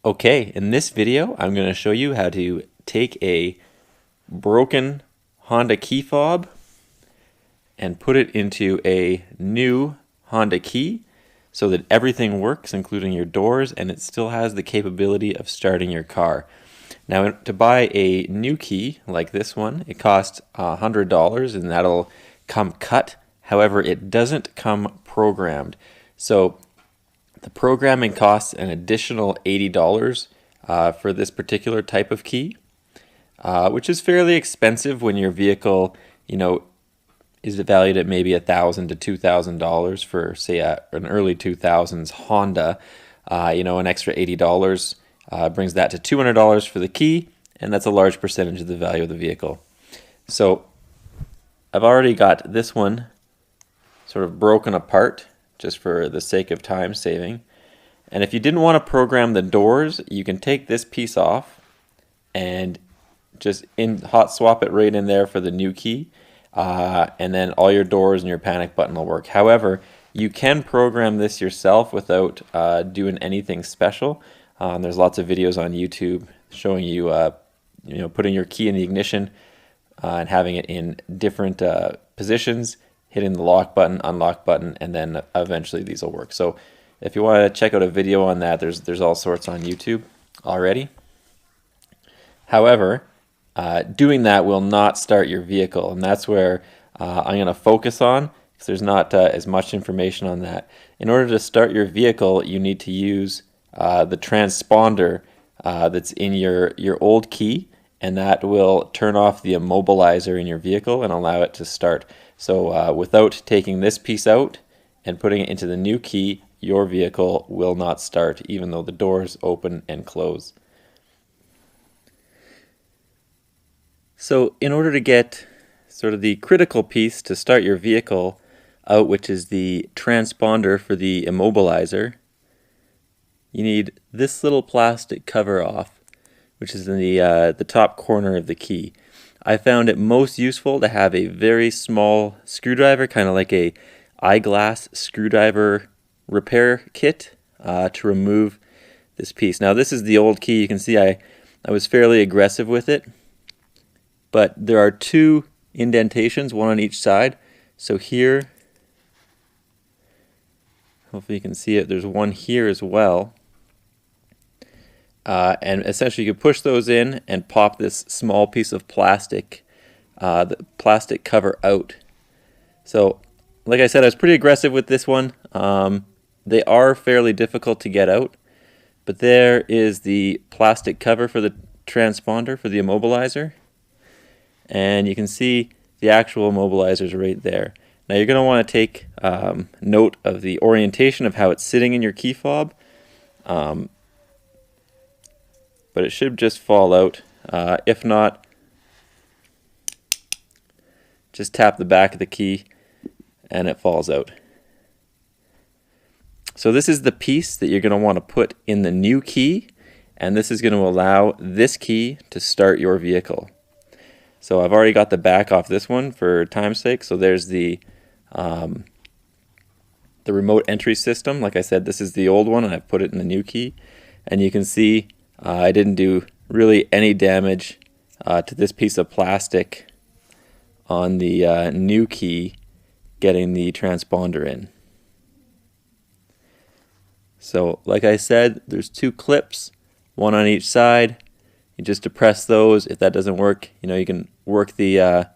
Okay, in this video, I'm going to show you how to take a broken Honda key fob and put it into a new Honda key so that everything works, including your doors, and it still has the capability of starting your car. Now, to buy a new key like this one, it costs $100, and that'll come cut. However, it doesn't come programmed. So the programming costs an additional $80 for this particular type of key, which is fairly expensive when your vehicle, is valued at maybe $1,000 to $2,000 for, say, an early 2000s Honda. An extra $80 brings that to $200 for the key, and that's a large percentage of the value of the vehicle. So I've already got this one sort of broken apart, just for the sake of time saving. And if you didn't want to program the doors, you can take this piece off and just hot swap it right in there for the new key, and then all your doors and your panic button will work. However, you can program this yourself without doing anything special. There's lots of videos on YouTube showing you, putting your key in the ignition and having it in different positions, hitting the lock button, unlock button, and then eventually these will work. So if you want to check out a video on that, there's all sorts on YouTube already. However, doing that will not start your vehicle, and that's where I'm going to focus on, because there's not as much information on that. In order to start your vehicle, you need to use the transponder that's in your old key, and that will turn off the immobilizer in your vehicle and allow it to start. So without taking this piece out and putting it into the new key, your vehicle will not start, even though the doors open and close. So in order to get sort of the critical piece to start your vehicle out, which is the transponder for the immobilizer, you need this little plastic cover off, which is in the top corner of the key. I found it most useful to have a very small screwdriver, kind of like a eyeglass screwdriver repair kit, to remove this piece. Now this is the old key. You can see I was fairly aggressive with it, but there are two indentations, one on each side. So here, hopefully you can see it, there's one here as well. And essentially you can push those in and pop this small piece of plastic, the plastic cover out. So like I said, I was pretty aggressive with this one. They are fairly difficult to get out, but there is the plastic cover for the transponder for the immobilizer, and you can see the actual immobilizers right there. Now you're going to want to take note of the orientation of how it's sitting in your key fob. But it should just fall out. If not, just tap the back of the key and it falls out. So this is the piece that you're going to want to put in the new key, and this is going to allow this key to start your vehicle. So I've already got the back off this one for time's sake. So there's the remote entry system. Like I said, this is the old one, and I've put it in the new key, and you can see I didn't do really any damage to this piece of plastic on the new key getting the transponder in. So like I said, there's two clips, one on each side. You just depress those. If that doesn't work, you can work the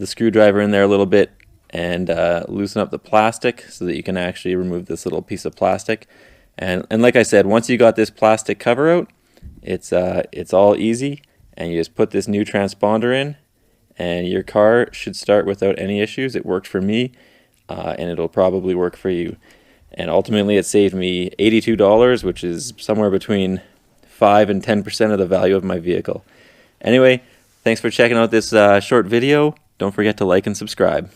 screwdriver in there a little bit and loosen up the plastic so that you can actually remove this little piece of plastic. And like I said, once you got this plastic cover out, it's all easy, and you just put this new transponder in, and your car should start without any issues. It worked for me, and it'll probably work for you. And ultimately, it saved me $82, which is somewhere between 5 and 10% of the value of my vehicle. Anyway, thanks for checking out this short video. Don't forget to like and subscribe.